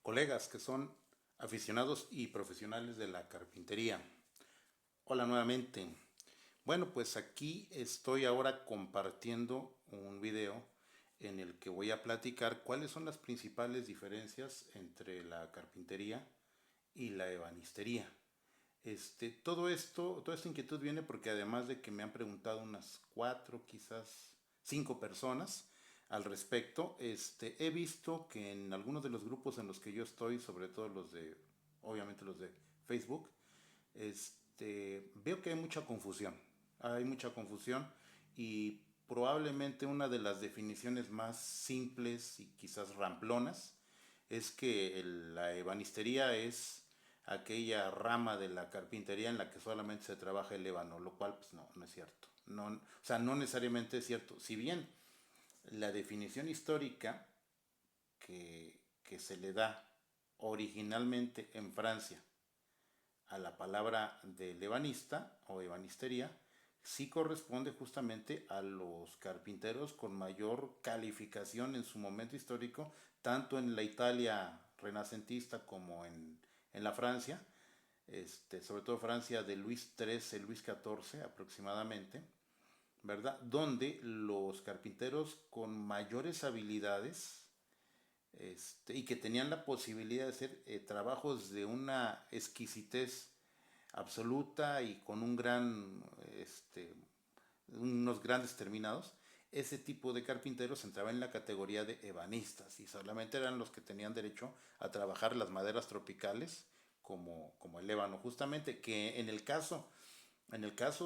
colegas que son aficionados y profesionales de la carpintería. Hola nuevamente. Bueno, pues aquí estoy ahora compartiendo un video en el que voy a platicar cuáles son las principales diferencias entre la carpintería y la ebanistería. Toda esta inquietud viene porque además de que me han preguntado unas cuatro, quizás cinco personas al respecto, he visto que en algunos de los grupos en los que yo estoy, sobre todo obviamente los de Facebook, veo que hay mucha confusión. Hay mucha confusión y probablemente una de las definiciones más simples y quizás ramplonas es que la ebanistería es aquella rama de la carpintería en la que solamente se trabaja el ébano, lo cual pues no es cierto. No, o sea, no necesariamente es cierto. Si bien la definición histórica que se le da originalmente en Francia a la palabra del ebanista o ebanistería, sí corresponde justamente a los carpinteros con mayor calificación en su momento histórico, tanto en la Italia renacentista como en la Francia, sobre todo Francia de Luis XIII, Luis XIV aproximadamente, ¿verdad? Donde los carpinteros con mayores habilidades y que tenían la posibilidad de hacer trabajos de una exquisitez absoluta y con unos grandes terminados, ese tipo de carpinteros entraba en la categoría de ebanistas y solamente eran los que tenían derecho a trabajar las maderas tropicales como el ébano, justamente que en el caso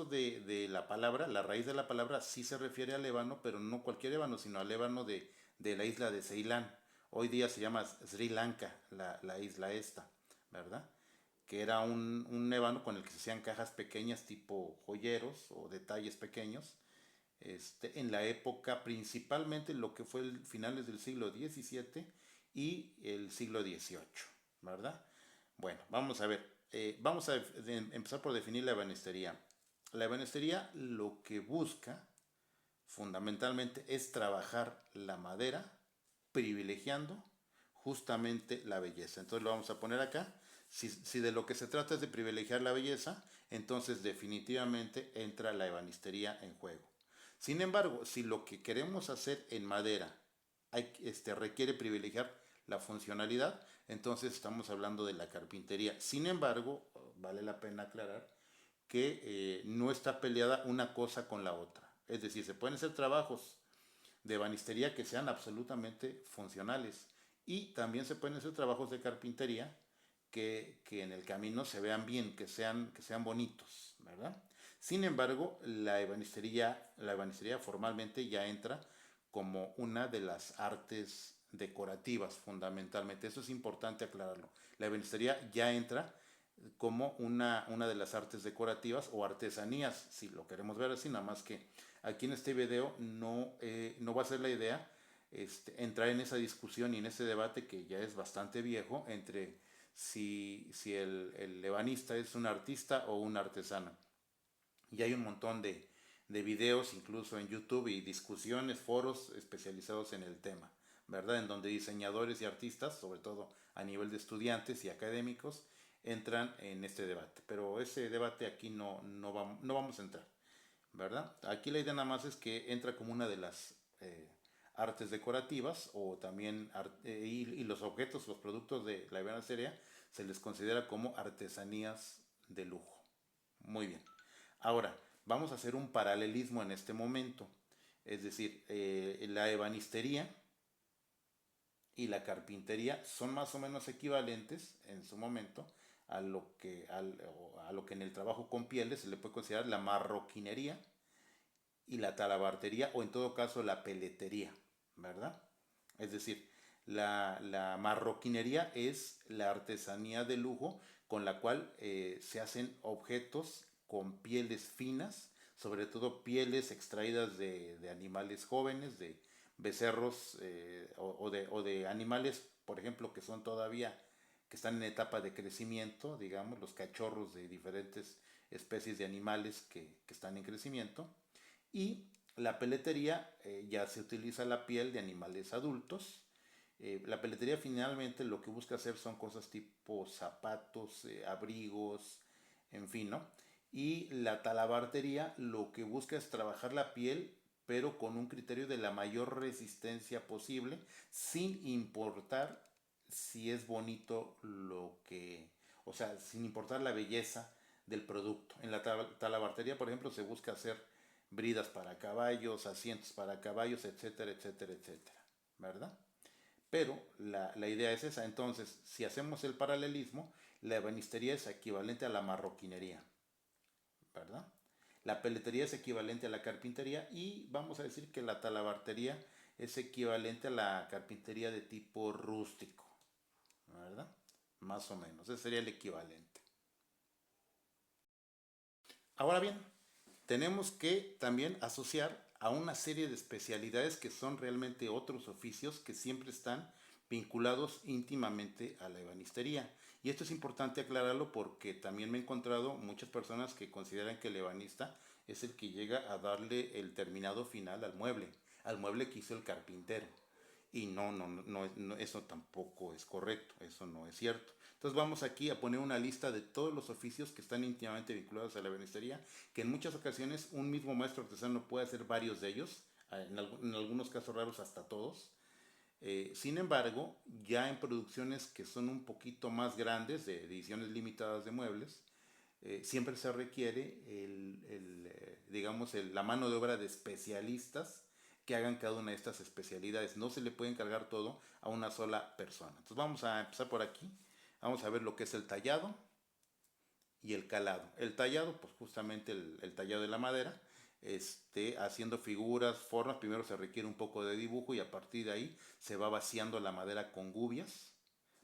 de la palabra, la raíz de la palabra sí se refiere al ébano, pero no cualquier ébano, sino al ébano de la isla de Ceilán. Hoy día se llama Sri Lanka, la isla esta, ¿verdad? Que era un ébano con el que se hacían cajas pequeñas tipo joyeros o detalles pequeños, en la época principalmente lo que fue el finales del siglo XVII y el siglo XVIII, ¿verdad? Bueno, vamos a ver, vamos a empezar por definir la ebanistería. La ebanistería lo que busca fundamentalmente es trabajar la madera privilegiando justamente la belleza. Entonces lo vamos a poner acá. Si de lo que se trata es de privilegiar la belleza, entonces definitivamente entra la ebanistería en juego. Sin embargo, si lo que queremos hacer en madera requiere privilegiar la funcionalidad, entonces estamos hablando de la carpintería. Sin embargo, vale la pena aclarar que no está peleada una cosa con la otra. Es decir, se pueden hacer trabajos de ebanistería que sean absolutamente funcionales y también se pueden hacer trabajos de carpintería que en el camino se vean bien, que sean bonitos, ¿verdad? Sin embargo, la ebanistería formalmente ya entra como una de las artes decorativas fundamentalmente. Eso es importante aclararlo. La ebanistería ya entra como una de las artes decorativas o artesanías, si lo queremos ver así, nada más que aquí en este video no va a ser la idea entrar en esa discusión y en ese debate que ya es bastante viejo entre si el ebanista es un artista o un artesano. Y hay un montón de videos, incluso en YouTube, y discusiones, foros especializados en el tema, ¿verdad? En donde diseñadores y artistas, sobre todo a nivel de estudiantes y académicos, entran en este debate. Pero ese debate aquí no vamos a entrar, ¿verdad? Aquí la idea nada más es que entra como una de las artes decorativas o también y los objetos, los productos de la ebanistería se les considera como artesanías de lujo. Muy bien. Ahora, vamos a hacer un paralelismo en este momento. Es decir, la ebanistería y la carpintería son más o menos equivalentes en su momento a lo que en el trabajo con pieles se le puede considerar la marroquinería y la talabartería o en todo caso la peletería, ¿verdad? Es decir, la marroquinería es la artesanía de lujo con la cual se hacen objetos con pieles finas, sobre todo pieles extraídas de animales jóvenes, de becerros o de animales, por ejemplo, que están en etapa de crecimiento, digamos, los cachorros de diferentes especies de animales que están en crecimiento. Y la peletería ya se utiliza la piel de animales adultos La peletería finalmente lo que busca hacer son cosas tipo zapatos, abrigos, en fin, ¿no? Y la talabartería lo que busca es trabajar la piel, pero con un criterio de la mayor resistencia posible, sin importar si es bonito lo que, o sea, sin importar la belleza del producto. En la talabartería, por ejemplo, se busca hacer bridas para caballos, asientos para caballos, etcétera, etcétera, etcétera, ¿verdad? Pero la idea es esa. Entonces, si hacemos el paralelismo, la ebanistería es equivalente a la marroquinería, ¿verdad? La peletería es equivalente a la carpintería y vamos a decir que la talabartería es equivalente a la carpintería de tipo rústico, ¿verdad? Más o menos, ese sería el equivalente. Ahora bien, tenemos que también asociar a una serie de especialidades que son realmente otros oficios que siempre están vinculados íntimamente a la ebanistería. Y esto es importante aclararlo porque también me he encontrado muchas personas que consideran que el ebanista es el que llega a darle el terminado final al mueble que hizo el carpintero. Y eso tampoco es correcto, eso no es cierto. Entonces vamos aquí a poner una lista de todos los oficios que están íntimamente vinculados a la ebanistería, que en muchas ocasiones un mismo maestro artesano puede hacer varios de ellos, en algunos casos raros hasta todos. Sin embargo, ya en producciones que son un poquito más grandes, de ediciones limitadas de muebles, siempre se requiere digamos, la mano de obra de especialistas que hagan cada una de estas especialidades. No se le puede encargar todo a una sola persona. Entonces vamos a empezar por aquí. Vamos a ver lo que es el tallado y el calado. El tallado, pues justamente el tallado de la madera, haciendo figuras, formas. Primero se requiere un poco de dibujo y a partir de ahí se va vaciando la madera con gubias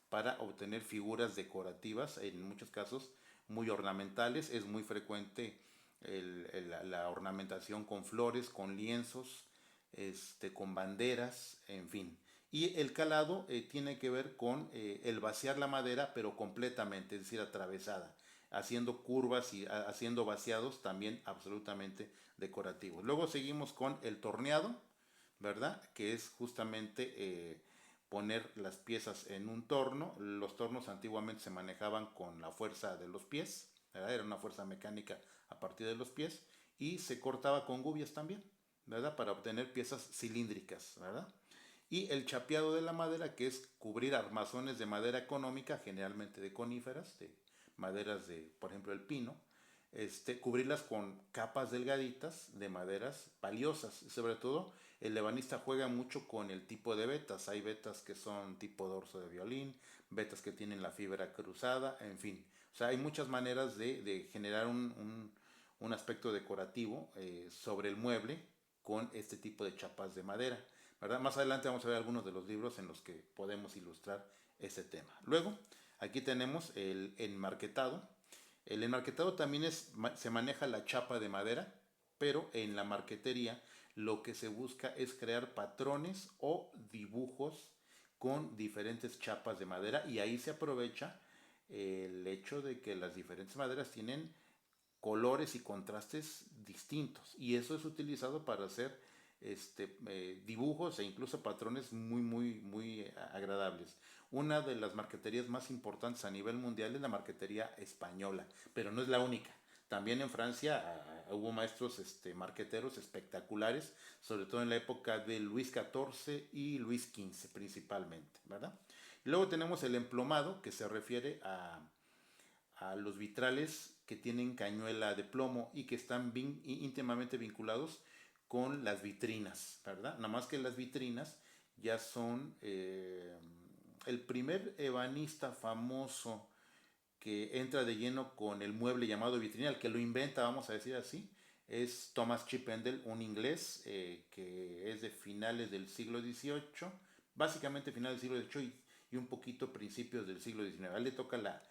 para obtener figuras decorativas, en muchos casos muy ornamentales. Es muy frecuente la ornamentación con flores, con lienzos, con banderas, en fin. Y el calado tiene que ver con el vaciar la madera, pero completamente, es decir, atravesada, haciendo curvas y haciendo vaciados también absolutamente decorativos. Luego seguimos con el torneado, ¿verdad? Que es justamente poner las piezas en un torno. Los tornos antiguamente se manejaban con la fuerza de los pies, ¿verdad? Era una fuerza mecánica a partir de los pies y se cortaba con gubias también, ¿verdad? Para obtener piezas cilíndricas, ¿verdad? Y el chapeado de la madera, que es cubrir armazones de madera económica, generalmente de coníferas, de maderas de, por ejemplo, el pino, cubrirlas con capas delgaditas de maderas valiosas. Sobre todo, el ebanista juega mucho con el tipo de vetas. Hay vetas que son tipo dorso de violín, vetas que tienen la fibra cruzada, en fin. O sea, hay muchas maneras de generar un aspecto decorativo sobre el mueble con este tipo de chapas de madera, ¿verdad? Más adelante vamos a ver algunos de los libros en los que podemos ilustrar ese tema. Luego, aquí tenemos el enmarquetado. El enmarquetado también se maneja la chapa de madera, pero en la marquetería lo que se busca es crear patrones o dibujos con diferentes chapas de madera y ahí se aprovecha el hecho de que las diferentes maderas tienen colores y contrastes distintos y eso es utilizado para hacer dibujos e incluso patrones muy agradables. Una de las marqueterías más importantes a nivel mundial es la marquetería española, pero no es la única. También en Francia hubo maestros marqueteros espectaculares, sobre todo en la época de Luis XIV y Luis XV principalmente, ¿verdad? Luego tenemos el emplomado, que se refiere a los vitrales que tienen cañuela de plomo y que están íntimamente vinculados con las vitrinas, ¿verdad? Nada más que las vitrinas ya son el primer ebanista famoso que entra de lleno con el mueble llamado vitrina, el que lo inventa, vamos a decir así, es Thomas Chippendale, un inglés que es de finales del siglo XVIII, básicamente finales del siglo XVIII y un poquito principios del siglo XIX. A él le toca la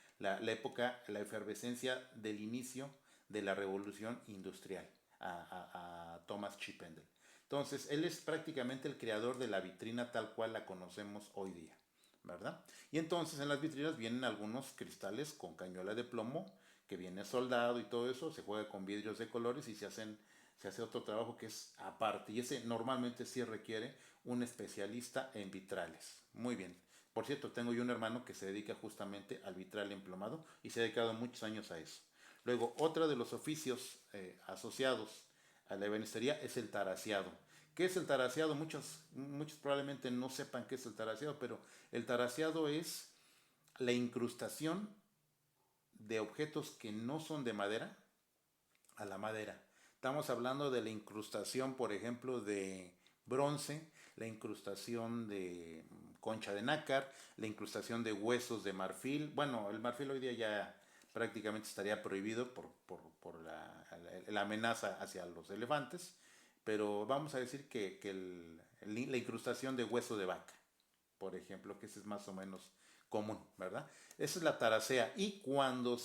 época, la efervescencia del inicio de la revolución industrial a Thomas Chippendale. Entonces, él es prácticamente el creador de la vitrina tal cual la conocemos hoy día, ¿verdad? Y entonces en las vitrinas vienen algunos cristales con cañuela de plomo que viene soldado y todo eso, se juega con vidrios de colores y se hace otro trabajo que es aparte y ese normalmente sí requiere un especialista en vitrales. Muy bien. Por cierto, tengo yo un hermano que se dedica justamente al vitral emplomado y se ha dedicado muchos años a eso. Luego, otro de los oficios asociados a la ebanistería es el taraseado. ¿Qué es el taraseado? Muchos probablemente no sepan qué es el taraseado, pero el taraseado es la incrustación de objetos que no son de madera a la madera. Estamos hablando de la incrustación, por ejemplo, de bronce, la incrustación de concha de nácar, la incrustación de huesos de marfil. Bueno, el marfil hoy día ya prácticamente estaría prohibido por la amenaza hacia los elefantes, pero vamos a decir que la incrustación de hueso de vaca, por ejemplo, que ese es más o menos común, ¿verdad? Esa es la taracea. Y cuando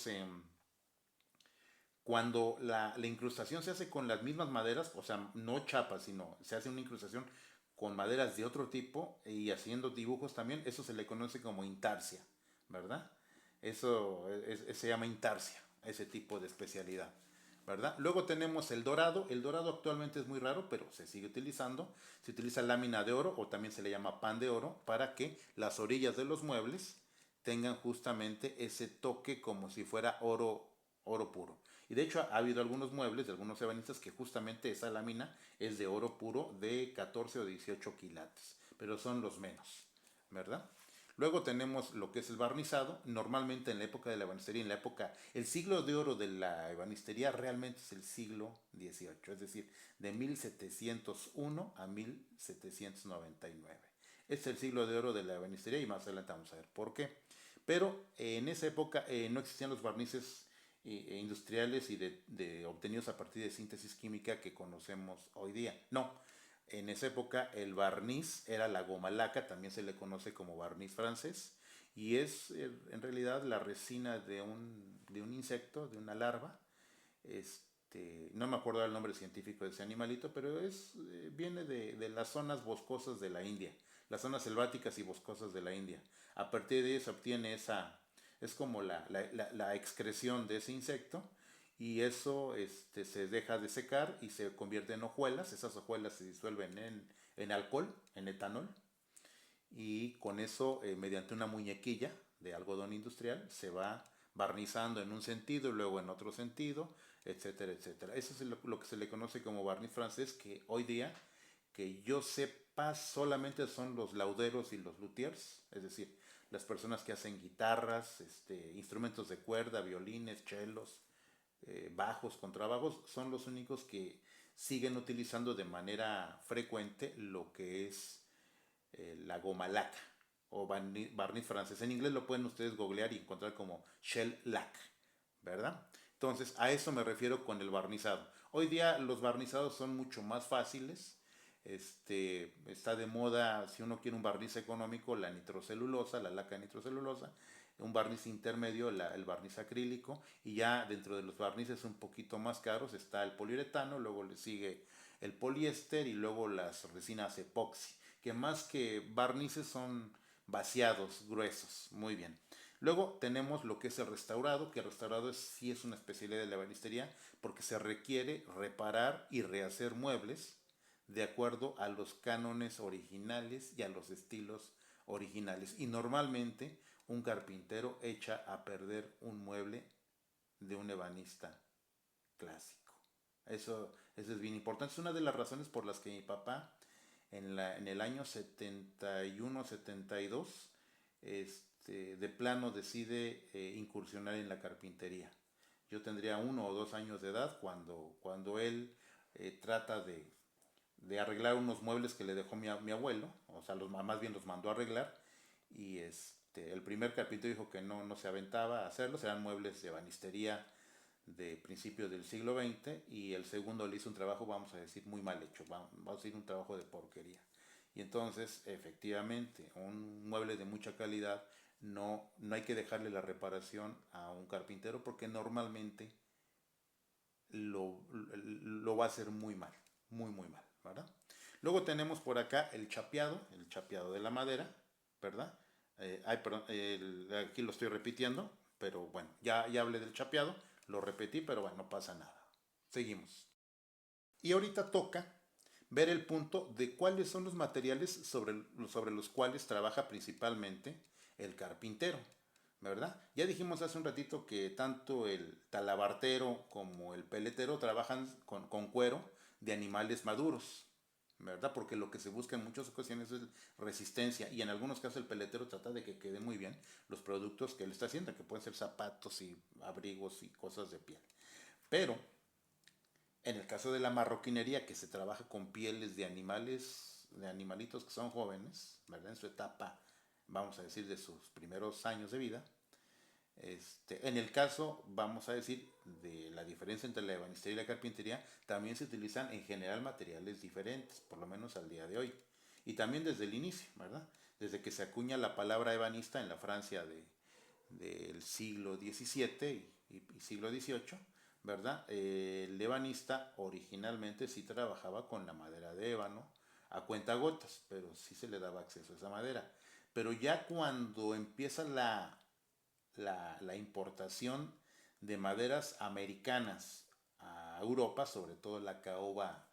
la incrustación se hace con las mismas maderas, o sea, no chapa, sino se hace una incrustación con maderas de otro tipo y haciendo dibujos también, eso se le conoce como intarsia, ¿verdad? Se llama intarsia, ese tipo de especialidad, ¿verdad? Luego tenemos el dorado actualmente es muy raro, pero se sigue utilizando, se utiliza lámina de oro o también se le llama pan de oro para que las orillas de los muebles tengan justamente ese toque como si fuera oro puro. Y de hecho ha habido algunos muebles de algunos ebanistas que justamente esa lámina es de oro puro de 14 o 18 quilates, pero son los menos, ¿verdad? Luego tenemos lo que es el barnizado. Normalmente en la época de la ebanistería, el siglo de oro de la ebanistería realmente es el siglo XVIII, es decir, de 1701 a 1799. Es el siglo de oro de la ebanistería y más adelante vamos a ver por qué. Pero en esa época no existían los barnices industriales y obtenidos a partir de síntesis química que conocemos hoy día. No, en esa época el barniz era la goma laca, también se le conoce como barniz francés, y es en realidad la resina de un insecto, de una larva. No me acuerdo el nombre científico de ese animalito, pero viene de las zonas boscosas de la India, las zonas selváticas y boscosas de la India. A partir de ahí se obtiene es como la excreción de ese insecto y eso se deja de secar y se convierte en hojuelas. Esas hojuelas se disuelven en alcohol, en etanol, y con eso, mediante una muñequilla de algodón industrial, se va barnizando en un sentido y luego en otro sentido, etcétera, etcétera. Eso es lo que se le conoce como barniz francés, que hoy día, que yo sepa, solamente son los lauderos y los luthiers, es decir, las personas que hacen guitarras, instrumentos de cuerda, violines, chelos, bajos, contrabajos, son los únicos que siguen utilizando de manera frecuente lo que es la goma laca o barniz francés. En inglés lo pueden ustedes googlear y encontrar como shell lac, ¿verdad? Entonces, a eso me refiero con el barnizado. Hoy día los barnizados son mucho más fáciles. Está de moda, si uno quiere un barniz económico, la nitrocelulosa, la laca nitrocelulosa, un barniz intermedio, el barniz acrílico, y ya dentro de los barnices un poquito más caros está el poliuretano, luego le sigue el poliéster y luego las resinas epoxi, que más que barnices son vaciados gruesos. Muy bien. Luego tenemos lo que es el restaurado, que el restaurado sí es una especialidad de la ebanistería porque se requiere reparar y rehacer muebles de acuerdo a los cánones originales y a los estilos originales. Y normalmente un carpintero echa a perder un mueble de un ebanista clásico. Eso es bien importante. Es una de las razones por las que mi papá en el año 71-72 de plano decide incursionar en la carpintería. Yo tendría 1 o 2 años de edad cuando él trata de arreglar unos muebles que le dejó mi abuelo, o sea, más bien los mandó a arreglar, y el primer carpintero dijo que no se aventaba a hacerlos, eran muebles de ebanistería de principios del siglo XX, y el segundo le hizo un trabajo, vamos a decir, muy mal hecho, vamos a decir un trabajo de porquería. Y entonces, efectivamente, un mueble de mucha calidad no hay que dejarle la reparación a un carpintero porque normalmente lo va a hacer muy mal, muy, muy mal, ¿verdad? Luego tenemos por acá el chapeado de la madera, ¿verdad? Perdón, aquí lo estoy repitiendo, pero bueno, ya hablé del chapeado, lo repetí, pero bueno, no pasa nada. Seguimos. Y ahorita toca ver el punto de cuáles son los materiales sobre los cuales trabaja principalmente el carpintero, ¿verdad? Ya dijimos hace un ratito que tanto el talabartero como el peletero trabajan con cuero de animales maduros, ¿verdad? Porque lo que se busca en muchas ocasiones es resistencia y en algunos casos el peletero trata de que quede muy bien los productos que él está haciendo, que pueden ser zapatos y abrigos y cosas de piel. Pero en el caso de la marroquinería, que se trabaja con pieles de animales, de animalitos que son jóvenes, ¿verdad? En su etapa, vamos a decir, de sus primeros años de vida. En el caso, vamos a decir, de la diferencia entre la ebanistería y la carpintería, también se utilizan en general materiales diferentes, por lo menos al día de hoy. Y también desde el inicio, ¿verdad? Desde que se acuña la palabra ebanista en la Francia del siglo XVII y siglo XVIII, ¿verdad? El ebanista originalmente sí trabajaba con la madera de ébano a cuentagotas, pero sí se le daba acceso a esa madera. Pero ya cuando empieza la importación de maderas americanas a Europa, sobre todo la caoba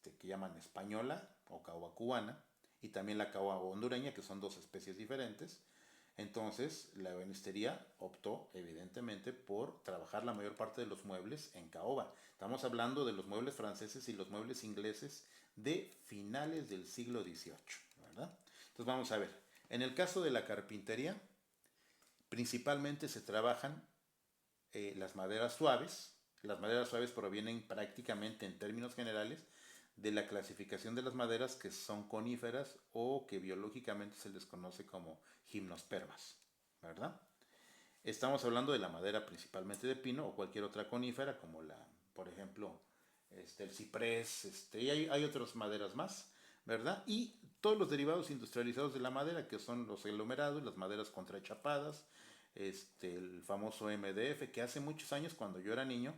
que llaman española o caoba cubana, y también la caoba hondureña, que son dos especies diferentes. Entonces, la ebanistería optó, evidentemente, por trabajar la mayor parte de los muebles en caoba. Estamos hablando de los muebles franceses y los muebles ingleses de finales del siglo XVIII, ¿verdad? Entonces, vamos a ver. En el caso de la carpintería, principalmente se trabajan las maderas suaves. Las maderas suaves provienen prácticamente en términos generales de la clasificación de las maderas que son coníferas o que biológicamente se les conoce como gimnospermas, ¿verdad? Estamos hablando de la madera principalmente de pino o cualquier otra conífera como por ejemplo, el ciprés, y hay otras maderas más, ¿verdad? Y todos los derivados industrializados de la madera, que son los aglomerados, las maderas contrachapadas, el famoso MDF, que hace muchos años, cuando yo era niño,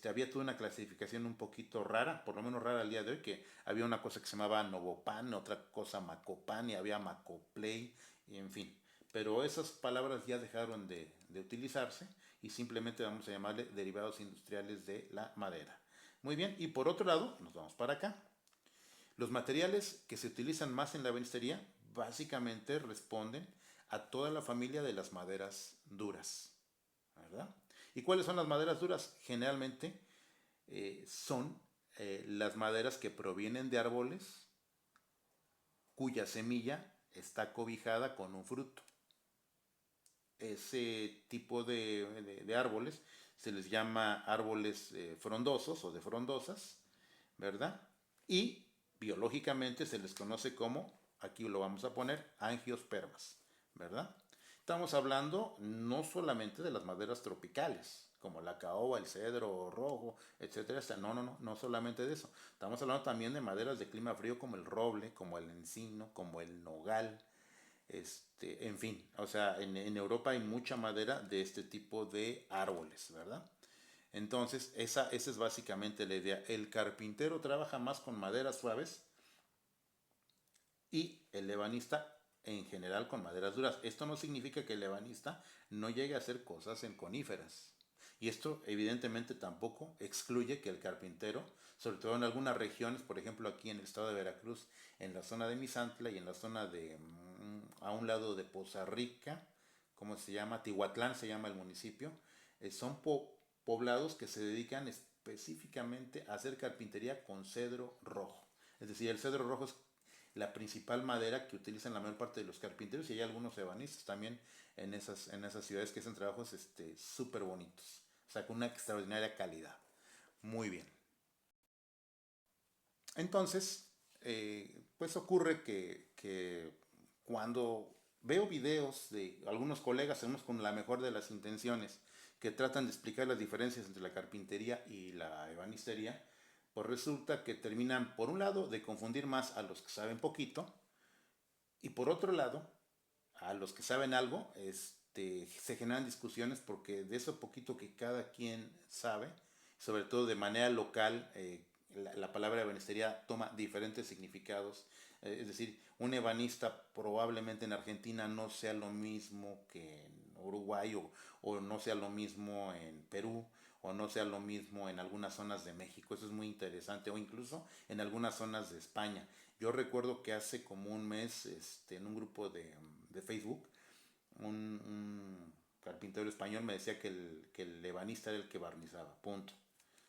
había toda una clasificación un poquito rara, por lo menos rara al día de hoy, que había una cosa que se llamaba Novopan, otra cosa Macopan, y había Macoplay, y en fin. Pero esas palabras ya dejaron de utilizarse y simplemente vamos a llamarle derivados industriales de la madera. Muy bien, y por otro lado, nos vamos para acá. Los materiales que se utilizan más en la ebanistería básicamente responden a toda la familia de las maderas duras, ¿verdad? ¿Y cuáles son las maderas duras? Generalmente son las maderas que provienen de árboles cuya semilla está cobijada con un fruto. Ese tipo de árboles se les llama árboles frondosos o de frondosas, ¿verdad? Y biológicamente se les conoce como, aquí lo vamos a poner, angiospermas, ¿verdad? Estamos hablando no solamente de las maderas tropicales, como la caoba, el cedro rojo, etcétera. No solamente de eso. Estamos hablando también de maderas de clima frío como el roble, como el encino, como el nogal, en fin, o sea, en Europa hay mucha madera de este tipo de árboles, ¿verdad? Entonces, esa es básicamente la idea. El carpintero trabaja más con maderas suaves y el ebanista en general con maderas duras. Esto no significa que el ebanista no llegue a hacer cosas en coníferas. Y esto evidentemente tampoco excluye que el carpintero, sobre todo en algunas regiones, por ejemplo aquí en el estado de Veracruz, en la zona de Misantla y en la zona a un lado de Poza Rica, ¿cómo se llama? Tihuatlán se llama el municipio, son poblados que se dedican específicamente a hacer carpintería con cedro rojo. Es decir, el cedro rojo es la principal madera que utilizan la mayor parte de los carpinteros y hay algunos ebanistas también en esas ciudades que hacen trabajos súper bonitos, o sea, con una extraordinaria calidad. Muy bien. Entonces, pues ocurre que cuando veo videos de algunos colegas, algunos con la mejor de las intenciones, que tratan de explicar las diferencias entre la carpintería y la ebanistería, pues resulta que terminan, por un lado, de confundir más a los que saben poquito, y por otro lado, a los que saben algo, se generan discusiones porque de eso poquito que cada quien sabe, sobre todo de manera local, la palabra ebanistería toma diferentes significados. Es decir, un ebanista probablemente en Argentina no sea lo mismo que en Uruguay o no sea lo mismo en Perú o no sea lo mismo en algunas zonas de México. Eso es muy interesante, o incluso en algunas zonas de España. Yo recuerdo que hace como un mes, en un grupo de Facebook, un carpintero español me decía que el ebanista era el que barnizaba, punto.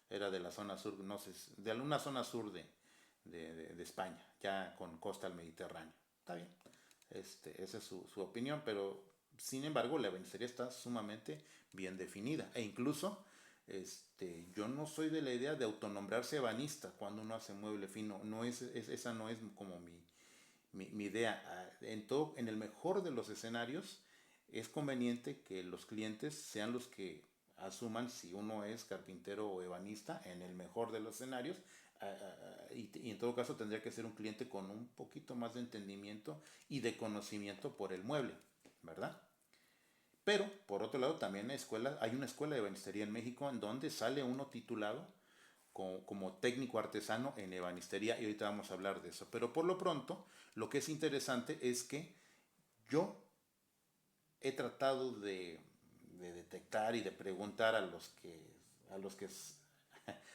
Era de la zona sur, no sé, de alguna zona sur de España, ya con costa al Mediterráneo. Está bien, esa es su opinión, pero sin embargo la ebanistería está sumamente bien definida. E incluso yo no soy de la idea de autonombrarse ebanista cuando uno hace mueble fino. No esa no es como mi idea. En el mejor de los escenarios es conveniente que los clientes sean los que asuman si uno es carpintero o ebanista, en el mejor de los escenarios, y en todo caso tendría que ser un cliente con un poquito más de entendimiento y de conocimiento por el mueble, ¿verdad? Pero, por otro lado, también hay una escuela de ebanistería en México en donde sale uno titulado como técnico artesano en ebanistería, y ahorita vamos a hablar de eso. Pero por lo pronto, lo que es interesante es que yo he tratado de detectar y de preguntar a los que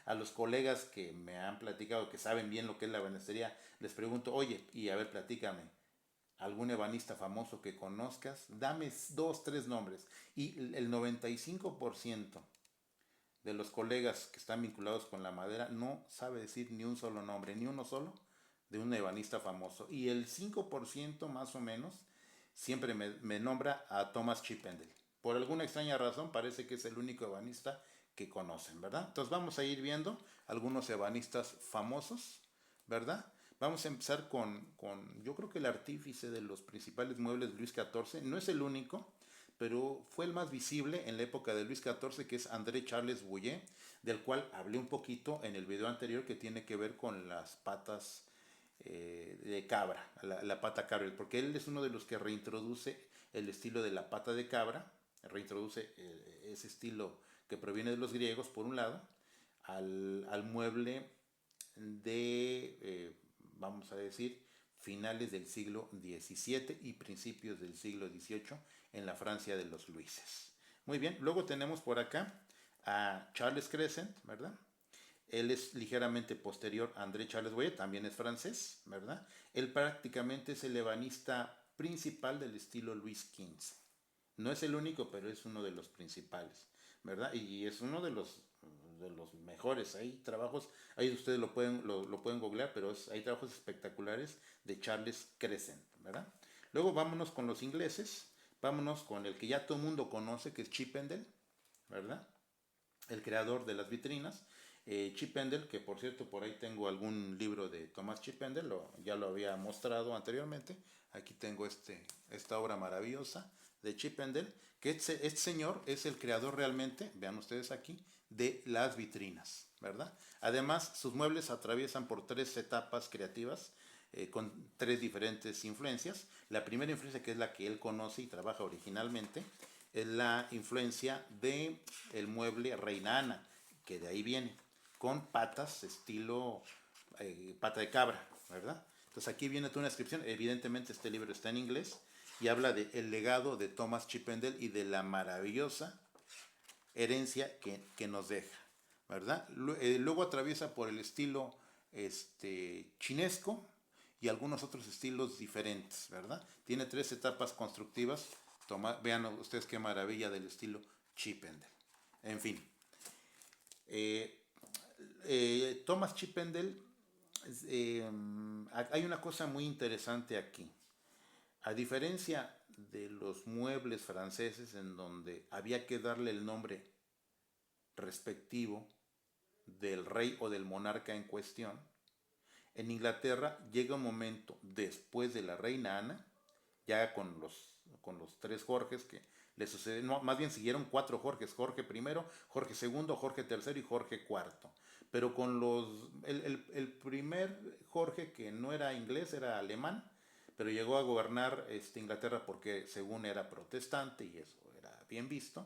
a los colegas que me han platicado que saben bien lo que es la ebanistería, les pregunto, oye, y a ver, platícame, algún ebanista famoso que conozcas, dame dos, tres nombres. Y el 95% de los colegas que están vinculados con la madera no sabe decir ni un solo nombre, ni uno solo de un ebanista famoso. Y el 5% más o menos siempre me nombra a Thomas Chippendale. Por alguna extraña razón parece que es el único ebanista que conocen, ¿verdad? Entonces vamos a ir viendo algunos ebanistas famosos, ¿verdad? Vamos a empezar yo creo que el artífice de los principales muebles de Luis XIV, no es el único, pero fue el más visible en la época de Luis XIV, que es André Charles Bouyer, del cual hablé un poquito en el video anterior, que tiene que ver con las patas de cabra, la pata cabra, porque él es uno de los que reintroduce el estilo de la pata de cabra, reintroduce ese estilo que proviene de los griegos, por un lado, al mueble vamos a decir, finales del siglo XVII y principios del siglo XVIII en la Francia de los Luises. Muy bien, luego tenemos por acá a Charles Crescent, ¿verdad? Él es ligeramente posterior a André Charles Boyer, también es francés, ¿verdad? Él prácticamente es el ebanista principal del estilo Luis XV. No es el único, pero es uno de los principales, ¿verdad? Y es uno de los mejores. Hay trabajos, ahí ustedes lo pueden googlear, pero hay trabajos espectaculares de Charles Crescent, ¿verdad? Luego vámonos con los ingleses, vámonos con el que ya todo el mundo conoce, que es Chippendale, ¿verdad? El creador de las vitrinas. Chippendale, que por cierto por ahí tengo algún libro de Thomas Chippendale, ya lo había mostrado anteriormente. Aquí tengo esta obra maravillosa de Chippendale, que este señor es el creador realmente, vean ustedes aquí, de las vitrinas, ¿verdad? Además, sus muebles atraviesan por tres etapas creativas, con tres diferentes influencias. La primera influencia, que es la que él conoce y trabaja originalmente, es la influencia de el mueble Reina Ana, que de ahí viene, con patas estilo pata de cabra, ¿verdad? Entonces aquí viene toda una descripción. Evidentemente este libro está en inglés y habla del legado de Thomas Chippendale y de la maravillosa herencia que nos deja, ¿verdad? Luego atraviesa por el estilo chinesco y algunos otros estilos diferentes, ¿verdad? Tiene tres etapas constructivas. Vean ustedes qué maravilla del estilo Chippendale. En fin, eh, Thomas Chippendale, eh, hay una cosa muy interesante aquí. A diferencia de los muebles franceses en donde había que darle el nombre respectivo del rey o del monarca en cuestión, en Inglaterra llega un momento después de la reina Ana, ya con los tres Jorges que le suceden, no, más bien siguieron cuatro Jorges: Jorge I, Jorge II, Jorge III y Jorge IV. Pero con el primer Jorge, que no era inglés, era alemán, pero llegó a gobernar Inglaterra porque según era protestante y eso era bien visto,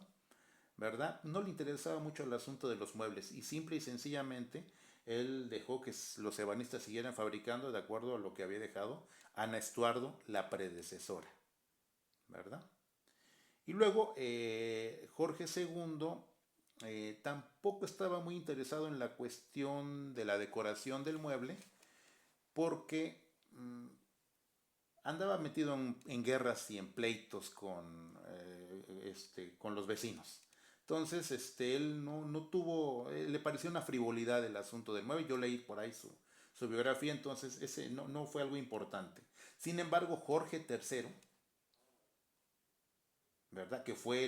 ¿verdad? No le interesaba mucho el asunto de los muebles y simple y sencillamente él dejó que los ebanistas siguieran fabricando de acuerdo a lo que había dejado Ana Estuardo, la predecesora, ¿verdad? Y luego Jorge II tampoco estaba muy interesado en la cuestión de la decoración del mueble porque andaba metido en guerras y en pleitos con los vecinos. Entonces, él no tuvo, le pareció una frivolidad el asunto del mueble. Yo leí por ahí su biografía, entonces ese no fue algo importante. Sin embargo, Jorge III, ¿verdad? Que fue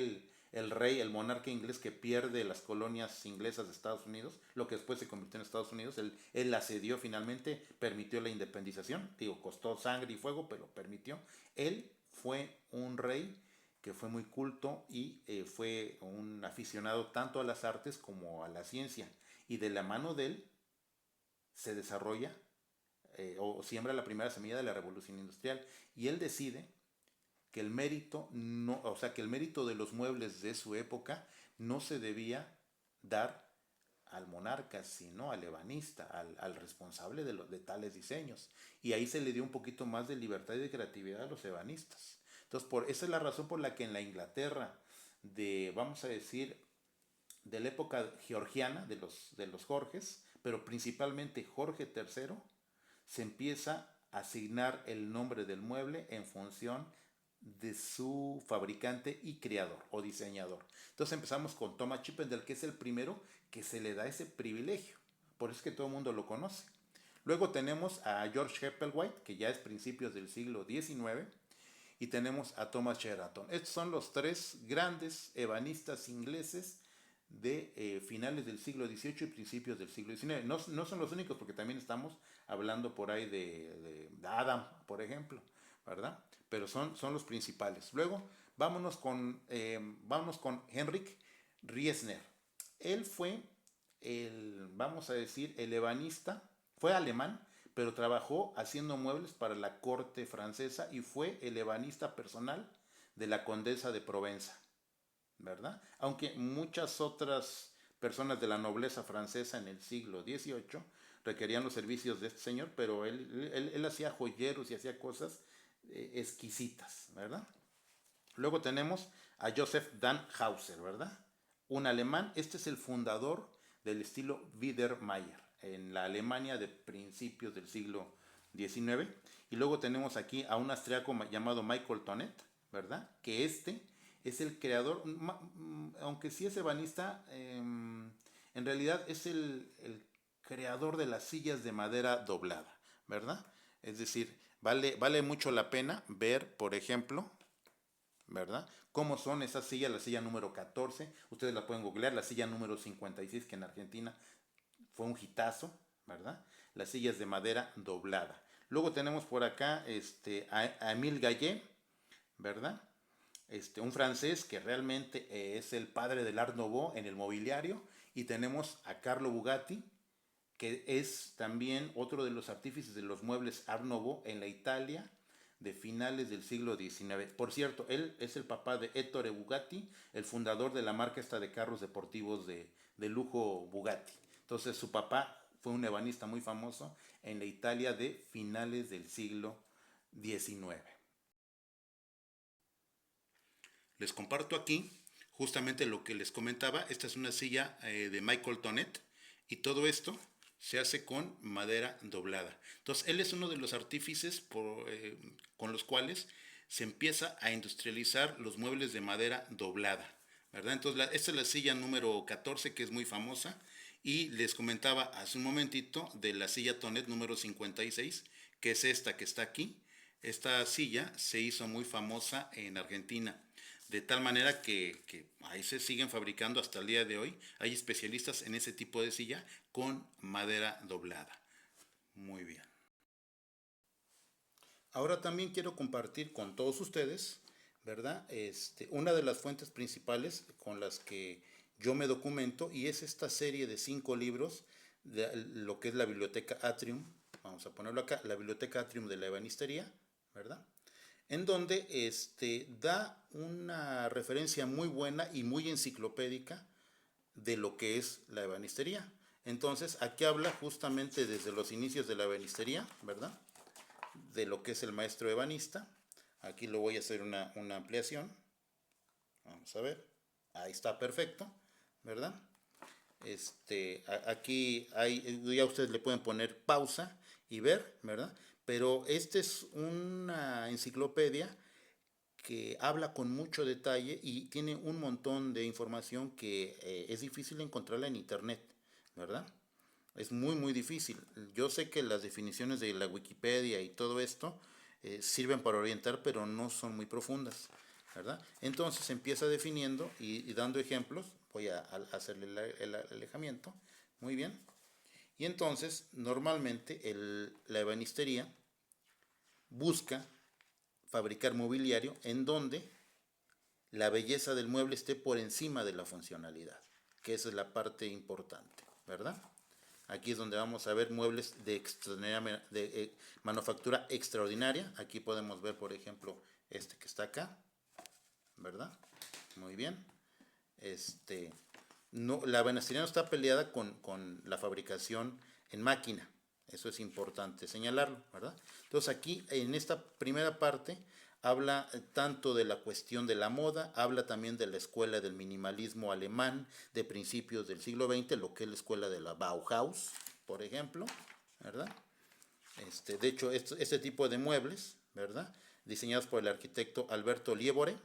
el rey, el monarca inglés que pierde las colonias inglesas de Estados Unidos, lo que después se convirtió en Estados Unidos. Él la cedió finalmente, permitió la independización, digo, costó sangre y fuego, pero permitió. Él fue un rey que fue muy culto y fue un aficionado tanto a las artes como a la ciencia. Y de la mano de él se desarrolla o siembra la primera semilla de la revolución industrial. Y él decide que el mérito no, o sea, que el mérito de los muebles de su época no se debía dar al monarca, sino al ebanista, al responsable de tales diseños. Y ahí se le dio un poquito más de libertad y de creatividad a los ebanistas. Entonces, esa es la razón por la que en la Inglaterra vamos a decir, de la época georgiana, de los Jorges, pero principalmente Jorge III, se empieza a asignar el nombre del mueble en función de su fabricante y creador o diseñador. Entonces empezamos con Thomas Chippendale, que es el primero que se le da ese privilegio. Por eso es que todo el mundo lo conoce. Luego tenemos a George Hepplewhite, que ya es principios del siglo XIX, y tenemos a Thomas Sheraton. Estos son los tres grandes ebanistas ingleses de finales del siglo XVIII y principios del siglo XIX. No son los únicos, porque también estamos hablando por ahí de Adam, por ejemplo, ¿verdad? Pero son los principales. Luego, vámonos con Henrik Riesner. Él fue vamos a decir, el ebanista, fue alemán, pero trabajó haciendo muebles para la corte francesa y fue el ebanista personal de la condesa de Provenza, ¿verdad? Aunque muchas otras personas de la nobleza francesa en el siglo XVIII requerían los servicios de este señor, pero él hacía joyeros y hacía cosas exquisitas, ¿verdad? Luego tenemos a Joseph Danhauser, ¿verdad? Un alemán, este es el fundador del estilo Biedermeier en la Alemania de principios del siglo XIX. Y luego tenemos aquí a un austriaco llamado Michael Tonet, ¿verdad? Que este es el creador, aunque sí es ebanista, en realidad es el creador de las sillas de madera doblada, ¿verdad? Es decir, vale mucho la pena ver, por ejemplo, ¿verdad? ¿Cómo son esas sillas? La silla número 14, ustedes la pueden googlear, la silla número 56, que en Argentina fue un hitazo, ¿verdad? Las sillas de madera doblada. Luego tenemos por acá a Emile Gallet, ¿verdad? Un francés que realmente es el padre del Art Nouveau en el mobiliario. Y tenemos a Carlo Bugatti, que es también otro de los artífices de los muebles Art Nouveau en la Italia de finales del siglo XIX. Por cierto, él es el papá de Ettore Bugatti, el fundador de la marca esta de carros deportivos de lujo Bugatti. Entonces su papá fue un ebanista muy famoso en la Italia de finales del siglo XIX. Les comparto aquí justamente lo que les comentaba. Esta es una silla de Michael Tonet y todo esto se hace con madera doblada. Entonces, él es uno de los artífices con los cuales se empieza a industrializar los muebles de madera doblada, ¿verdad? Entonces, esta es la silla número 14, que es muy famosa, y les comentaba hace un momentito de la silla Tonet número 56, que es esta que está aquí. Esta silla se hizo muy famosa en Argentina, de tal manera que ahí se siguen fabricando hasta el día de hoy. Hay especialistas en ese tipo de silla con madera doblada. Muy bien. Ahora también quiero compartir con todos ustedes, ¿verdad? Una de las fuentes principales con las que yo me documento, y es esta serie de 5 libros de lo que es la Biblioteca Atrium. Vamos a ponerlo acá, la Biblioteca Atrium de la Ebanistería, ¿verdad? En donde da una referencia muy buena y muy enciclopédica de lo que es la ebanistería. Entonces, aquí habla justamente desde los inicios de la ebanistería, ¿verdad? De lo que es el maestro ebanista. Aquí lo voy a hacer una ampliación. Vamos a ver. Ahí está, perfecto. ¿verdad? Aquí hay, ya ustedes le pueden poner pausa y ver, ¿verdad? Pero este es una enciclopedia que habla con mucho detalle y tiene un montón de información que es difícil encontrarla en internet, ¿verdad? Es muy, muy difícil. Yo sé que las definiciones de la Wikipedia y todo esto sirven para orientar, pero no son muy profundas, ¿verdad? Entonces empieza definiendo y dando ejemplos. Voy a hacerle el alejamiento. Muy bien. Y entonces, normalmente la ebanistería busca fabricar mobiliario en donde la belleza del mueble esté por encima de la funcionalidad, que esa es la parte importante, ¿verdad? Aquí es donde vamos a ver muebles de manufactura extraordinaria. Aquí podemos ver, por ejemplo, este que está acá, ¿verdad? Muy bien. No, la ebanistería no está peleada con la fabricación en máquina. Eso es importante señalarlo, ¿verdad? Entonces aquí en esta primera parte habla tanto de la cuestión de la moda, habla también de la escuela del minimalismo alemán de principios del siglo XX, lo que es la escuela de la Bauhaus, por ejemplo, ¿verdad? De hecho, este tipo de muebles, ¿verdad? Diseñados por el arquitecto Alberto Liebore,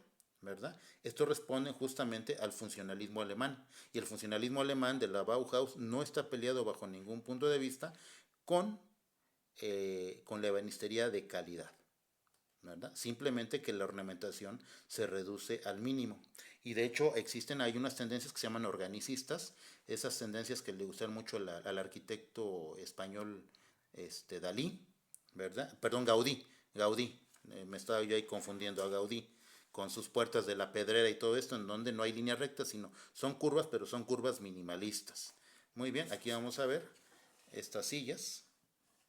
¿verdad? Estos responden justamente al funcionalismo alemán. Y el funcionalismo alemán de la Bauhaus no está peleado bajo ningún punto de vista con, con la ebanistería de calidad, ¿verdad? Simplemente que la ornamentación se reduce al mínimo. Y de hecho hay unas tendencias que se llaman organicistas, esas tendencias que le gustan mucho al arquitecto español Dalí, ¿verdad? Perdón, Gaudí, me estaba yo ahí confundiendo a Gaudí, con sus puertas de la pedrera y todo esto, en donde no hay línea recta, sino son curvas, pero son curvas minimalistas. Muy bien, aquí vamos a ver estas sillas,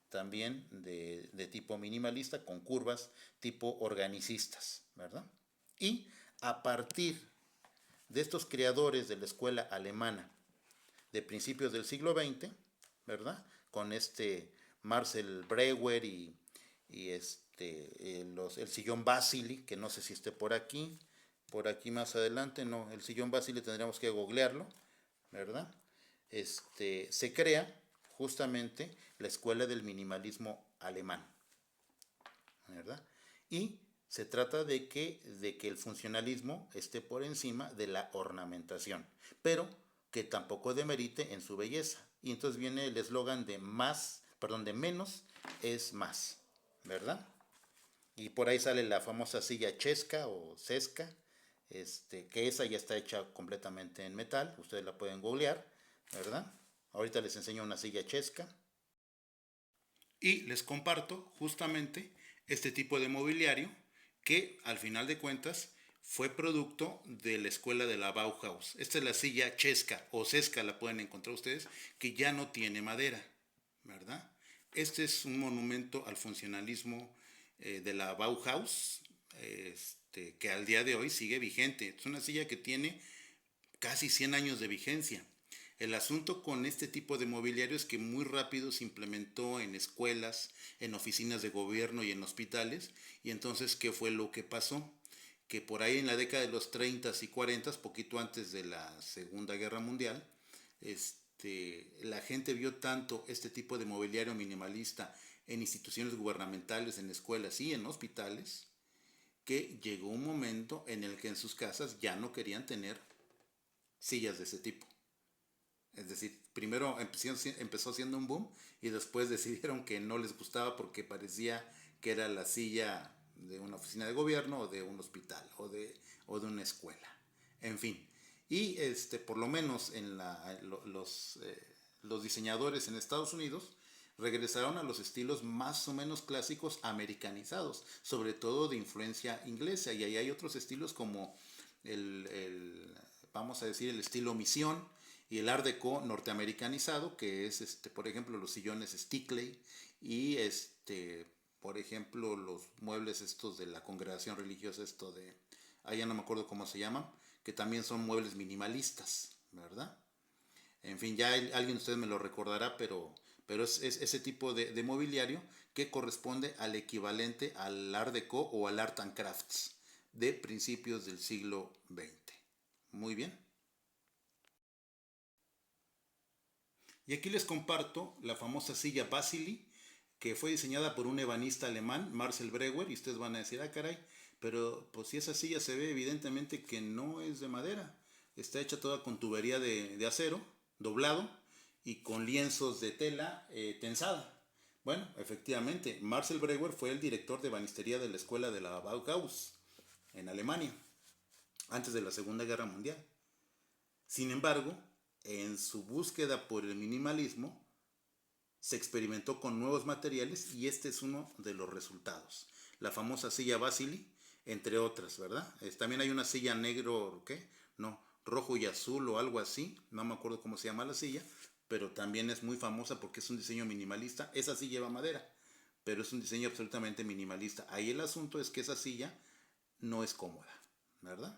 también de tipo minimalista, con curvas tipo organicistas, ¿verdad? Y a partir de estos creadores de la escuela alemana de principios del siglo XX, ¿verdad? Con Marcel Breuer y el sillón Basili, que no sé si esté por aquí más adelante, no, el sillón Basili tendríamos que googlearlo, ¿verdad? Se crea justamente la escuela del minimalismo alemán, ¿verdad? Y se trata de que el funcionalismo esté por encima de la ornamentación, pero que tampoco demerite en su belleza. Y entonces viene el eslogan de menos es más, ¿verdad? Y por ahí sale la famosa silla chesca o sesca, que esa ya está hecha completamente en metal, ustedes la pueden googlear, ¿verdad? Ahorita les enseño una silla chesca. Y les comparto justamente este tipo de mobiliario que al final de cuentas fue producto de la escuela de la Bauhaus. Esta es la silla chesca o sesca, la pueden encontrar ustedes, que ya no tiene madera, ¿verdad? Este es un monumento al funcionalismo de la Bauhaus, que al día de hoy sigue vigente. Es una silla que tiene casi 100 años de vigencia. El asunto con este tipo de mobiliario es que muy rápido se implementó en escuelas, en oficinas de gobierno y en hospitales. Y entonces, ¿qué fue lo que pasó? Que por ahí en la década de los 30 y 40, poquito antes de la Segunda Guerra Mundial, la gente vio tanto este tipo de mobiliario minimalista en instituciones gubernamentales, en escuelas y en hospitales, que llegó un momento en el que en sus casas ya no querían tener sillas de ese tipo. Es decir, primero empezó siendo un boom y después decidieron que no les gustaba porque parecía que era la silla de una oficina de gobierno o de un hospital o de una escuela. En fin, y por lo menos los diseñadores en Estados Unidos regresaron a los estilos más o menos clásicos americanizados, sobre todo de influencia inglesa, y ahí hay otros estilos como vamos a decir, el estilo misión y el Art Deco norteamericanizado, que es, por ejemplo, los sillones Stickley y, por ejemplo, los muebles estos de la congregación religiosa, ya no me acuerdo cómo se llaman, que también son muebles minimalistas, ¿verdad? En fin, ya alguien de ustedes me lo recordará, pero es ese tipo de mobiliario que corresponde al equivalente al Art Deco o al Art and Crafts de principios del siglo XX. Muy bien. Y aquí les comparto la famosa silla Basili, que fue diseñada por un ebanista alemán, Marcel Breuer, y ustedes van a decir, ah, caray, pero pues si esa silla se ve evidentemente que no es de madera, está hecha toda con tubería de acero, doblado, y con lienzos de tela tensada. Bueno, efectivamente, Marcel Breuer fue el director de ebanistería de la escuela de la Bauhaus, en Alemania, antes de la Segunda Guerra Mundial. Sin embargo, en su búsqueda por el minimalismo, se experimentó con nuevos materiales y este es uno de los resultados. La famosa silla Basili, entre otras, ¿verdad? También hay una silla negro, ¿qué? No, rojo y azul o algo así, no me acuerdo cómo se llama la silla, pero también es muy famosa porque es un diseño minimalista. Esa sí lleva madera, pero es un diseño absolutamente minimalista. Ahí el asunto es que esa silla no es cómoda, ¿verdad?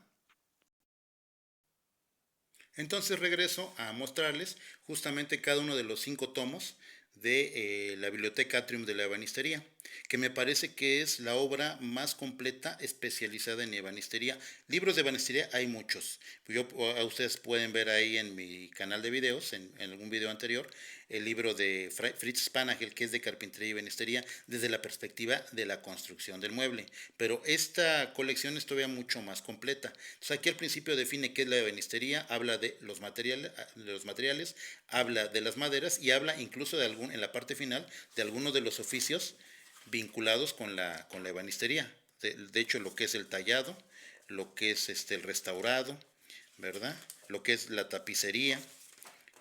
Entonces regreso a mostrarles justamente cada uno de los 5 tomos de la Biblioteca Atrium de la Ebanistería, que me parece que es la obra más completa especializada en ebanistería. Libros de ebanistería hay muchos. Ustedes pueden ver ahí en mi canal de videos, en algún video anterior, el libro de Fritz Spanagel, que es de carpintería y ebanistería, desde la perspectiva de la construcción del mueble. Pero esta colección es todavía mucho más completa. Entonces aquí al principio define qué es la ebanistería, habla de los materiales, habla de las maderas y habla incluso en la parte final de algunos de los oficios vinculados con la ebanistería. De hecho, lo que es el tallado, lo que es el restaurado, ¿verdad? Lo que es la tapicería,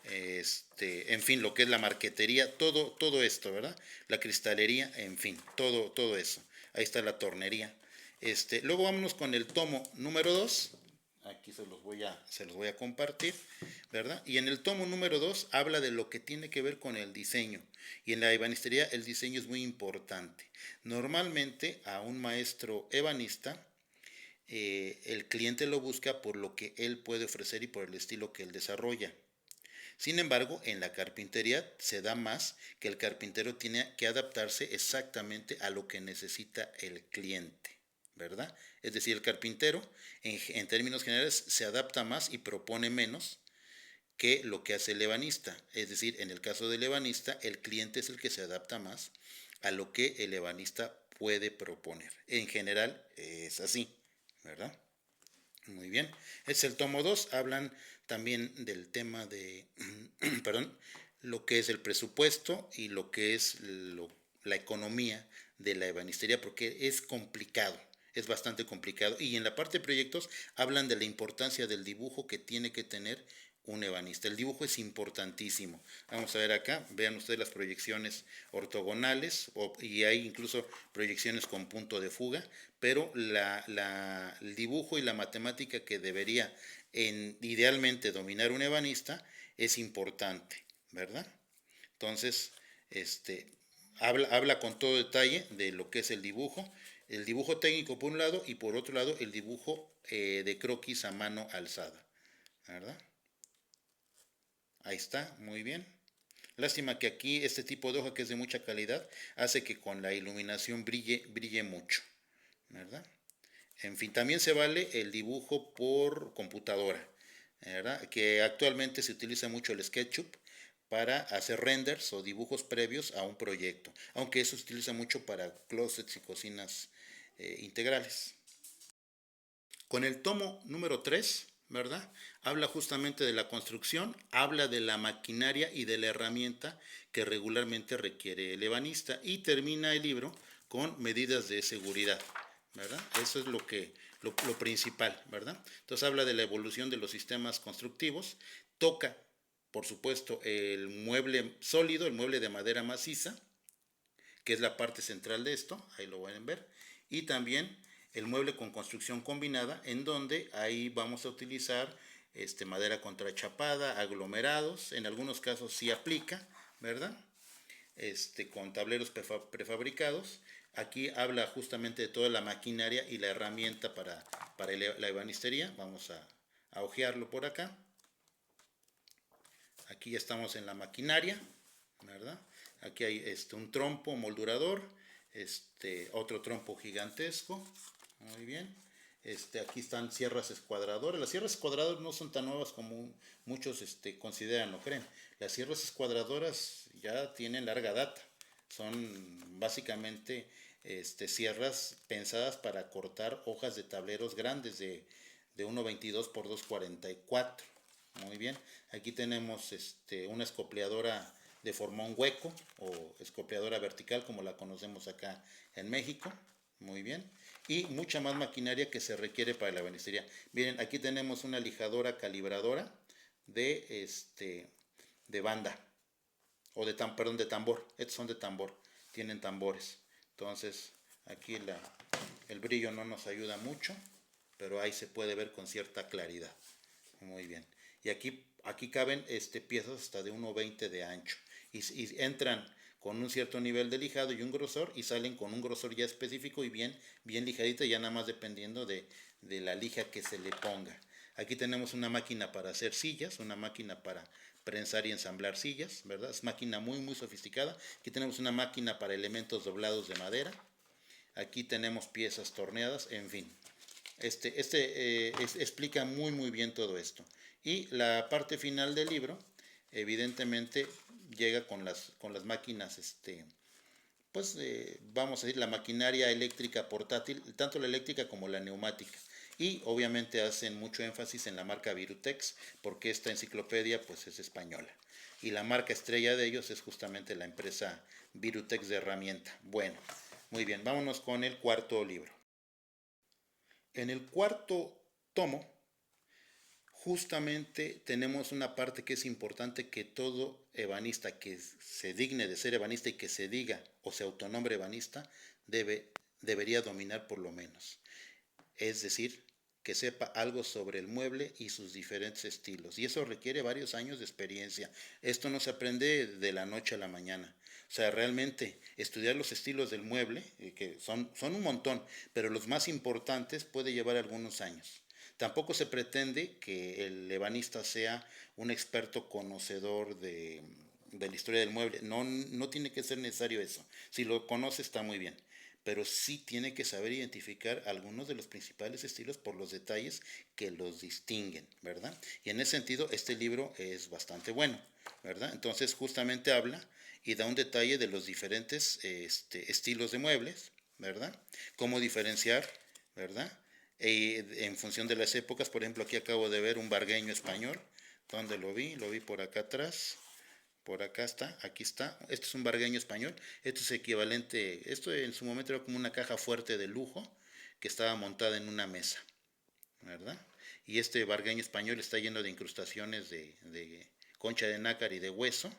en fin, lo que es la marquetería, todo esto, ¿verdad? La cristalería, en fin, todo eso. Ahí está la tornería. Luego vámonos con el tomo número 2. Aquí se los voy a compartir, ¿verdad? Y en el tomo número 2 habla de lo que tiene que ver con el diseño. Y en la ebanistería el diseño es muy importante. Normalmente a un maestro ebanista, el cliente lo busca por lo que él puede ofrecer y por el estilo que él desarrolla. Sin embargo, en la carpintería se da más que el carpintero tiene que adaptarse exactamente a lo que necesita el cliente, ¿verdad? Es decir, el carpintero, en términos generales, se adapta más y propone menos que lo que hace el ebanista. Es decir, en el caso del ebanista, el cliente es el que se adapta más a lo que el ebanista puede proponer. En general es así, ¿verdad? Muy bien. Es el tomo 2. Hablan también del tema de, perdón, lo que es el presupuesto y lo que es la economía de la ebanistería, porque es complicado, es bastante complicado. Y en la parte de proyectos hablan de la importancia del dibujo que tiene que tener un ebanista. El dibujo es importantísimo. Vamos a ver acá, vean ustedes las proyecciones ortogonales y hay incluso proyecciones con punto de fuga, pero el dibujo y la matemática que debería idealmente dominar un ebanista es importante, ¿verdad? Entonces, habla con todo detalle de lo que es el dibujo técnico por un lado y por otro lado el dibujo de croquis a mano alzada, ¿verdad? Ahí está, muy bien. Lástima que aquí este tipo de hoja que es de mucha calidad hace que con la iluminación brille mucho, ¿verdad? En fin, también se vale el dibujo por computadora, ¿verdad? Que actualmente se utiliza mucho el SketchUp para hacer renders o dibujos previos a un proyecto, aunque eso se utiliza mucho para closets y cocinas integrales. Con el tomo número 3, ¿verdad? Habla justamente de la construcción, habla de la maquinaria y de la herramienta que regularmente requiere el ebanista y termina el libro con medidas de seguridad, ¿verdad? Eso es lo principal, ¿verdad? Entonces habla de la evolución de los sistemas constructivos, toca, por supuesto, el mueble sólido, el mueble de madera maciza, que es la parte central de esto, ahí lo pueden ver, y también el mueble con construcción combinada, en donde ahí vamos a utilizar madera contrachapada, aglomerados, en algunos casos sí aplica, ¿verdad? Con tableros prefabricados. Aquí habla justamente de toda la maquinaria y la herramienta para la ebanistería. Vamos a ojearlo por acá. Aquí ya estamos en la maquinaria, ¿verdad? Aquí hay un trompo moldurador, otro trompo gigantesco, muy bien. Aquí están sierras escuadradoras. Las sierras escuadradoras no son tan nuevas como muchos consideran o creen. Las sierras escuadradoras ya tienen larga data. Son básicamente sierras pensadas para cortar hojas de tableros grandes de 1.22 por 2.44. Muy bien. Aquí tenemos una escopleadora de formón hueco o escopleadora vertical como la conocemos acá en México. Muy bien. Y mucha más maquinaria que se requiere para la ebanistería. Miren, aquí tenemos una lijadora calibradora de banda o perdón, de tambor. Estos son de tambor, tienen tambores. Entonces aquí el brillo no nos ayuda mucho, pero ahí se puede ver con cierta claridad. Muy bien. Y aquí caben piezas hasta de 1.20 de ancho y entran con un cierto nivel de lijado y un grosor y salen con un grosor ya específico y bien lijadita, ya nada más dependiendo de la lija que se le ponga. Aquí tenemos una máquina para hacer sillas, una máquina para prensar y ensamblar sillas, ¿verdad? Es máquina muy sofisticada. Aquí tenemos una máquina para elementos doblados de madera. Aquí tenemos piezas torneadas, en fin. Explica muy bien todo esto. Y la parte final del libro, evidentemente, llega con las máquinas, vamos a decir, la maquinaria eléctrica portátil, tanto la eléctrica como la neumática. Y obviamente hacen mucho énfasis en la marca Virutex, porque esta enciclopedia pues es española. Y la marca estrella de ellos es justamente la empresa Virutex de herramienta. Bueno, muy bien, vámonos con el cuarto libro. En el cuarto tomo, justamente tenemos una parte que es importante, que todo ebanista que se digne de ser ebanista y que se diga o se autonombre ebanista debería dominar por lo menos. Es decir, que sepa algo sobre el mueble y sus diferentes estilos. Y eso requiere varios años de experiencia. Esto no se aprende de la noche a la mañana. O sea, realmente estudiar los estilos del mueble, que son un montón, pero los más importantes puede llevar algunos años. Tampoco se pretende que el ebanista sea un experto conocedor de la historia del mueble. No tiene que ser necesario eso. Si lo conoce está muy bien, pero sí tiene que saber identificar algunos de los principales estilos por los detalles que los distinguen, ¿verdad? Y en ese sentido, este libro es bastante bueno, ¿verdad? Entonces, justamente habla y da un detalle de los diferentes estilos de muebles, ¿verdad? Cómo diferenciar, ¿verdad? En función de las épocas, por ejemplo, aquí acabo de ver un vargueño español. ¿Dónde lo vi? Lo vi por acá atrás. Por acá está, aquí está. Este es un vargueño español. Esto es equivalente, esto en su momento era como una caja fuerte de lujo que estaba montada en una mesa, ¿verdad? Y este vargueño español está lleno de incrustaciones de concha de nácar y de hueso.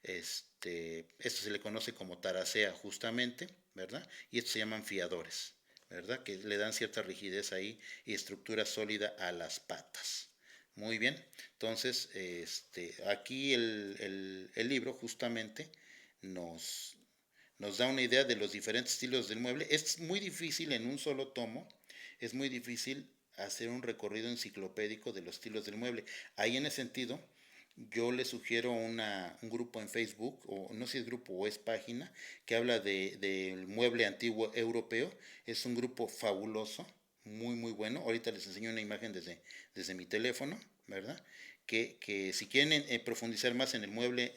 Esto se le conoce como taracea justamente, ¿verdad? Y estos se llaman fiadores, ¿verdad? Que le dan cierta rigidez ahí y estructura sólida a las patas. Muy bien, entonces aquí el libro justamente nos, nos da una idea de los diferentes estilos del mueble. Es muy difícil en un solo tomo, es muy difícil hacer un recorrido enciclopédico de los estilos del mueble. Ahí en ese sentido, yo le sugiero un grupo en Facebook, o no sé si es grupo o es página, que habla del mueble antiguo europeo. Es un grupo fabuloso, muy bueno. Ahorita les enseño una imagen desde mi teléfono, ¿verdad? Que si quieren profundizar más en el mueble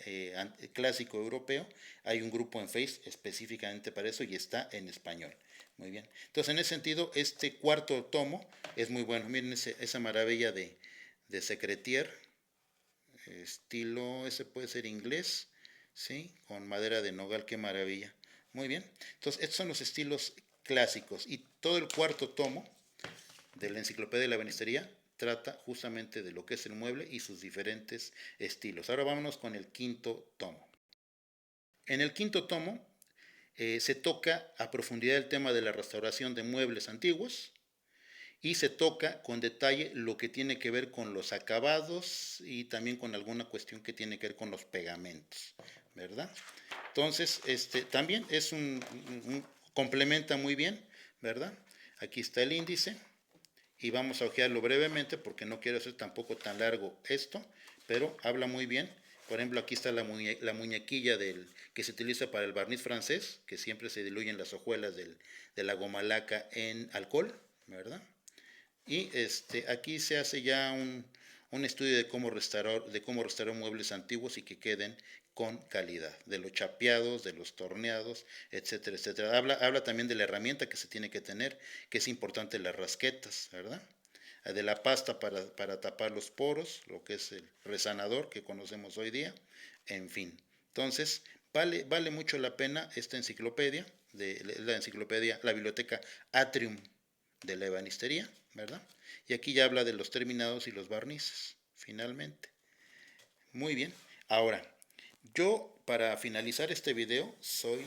clásico europeo, hay un grupo en Facebook específicamente para eso y está en español. Muy bien. Entonces, en ese sentido, este cuarto tomo es muy bueno. Miren esa maravilla de secretier, estilo, ese puede ser inglés, ¿sí? Con madera de nogal, qué maravilla. Muy bien. Entonces, estos son los estilos clásicos. Y todo el cuarto tomo de la Enciclopedia de la Ebanistería trata justamente de lo que es el mueble y sus diferentes estilos. Ahora vámonos con el quinto tomo. En el quinto tomo se toca a profundidad el tema de la restauración de muebles antiguos y se toca con detalle lo que tiene que ver con los acabados y también con alguna cuestión que tiene que ver con los pegamentos, ¿verdad? Entonces, también es complementa muy bien, ¿verdad? Aquí está el índice y vamos a ojearlo brevemente porque no quiero hacer tampoco tan largo esto, pero habla muy bien. Por ejemplo, aquí está la muñequilla que se utiliza para el barniz francés, que siempre se diluyen las hojuelas de la goma laca en alcohol, ¿verdad? Y aquí se hace ya un estudio de cómo restaurar muebles antiguos y que queden con calidad, de los chapeados, de los torneados, etcétera, etcétera. Habla también de la herramienta que se tiene que tener, que es importante las rasquetas, ¿verdad? De la pasta para tapar los poros, lo que es el resanador que conocemos hoy día, en fin. Entonces, vale mucho la pena esta enciclopedia, la biblioteca Atrium de la ebanistería, ¿verdad? Y aquí ya habla de los terminados y los barnices, finalmente. Muy bien. Ahora, yo para finalizar este video soy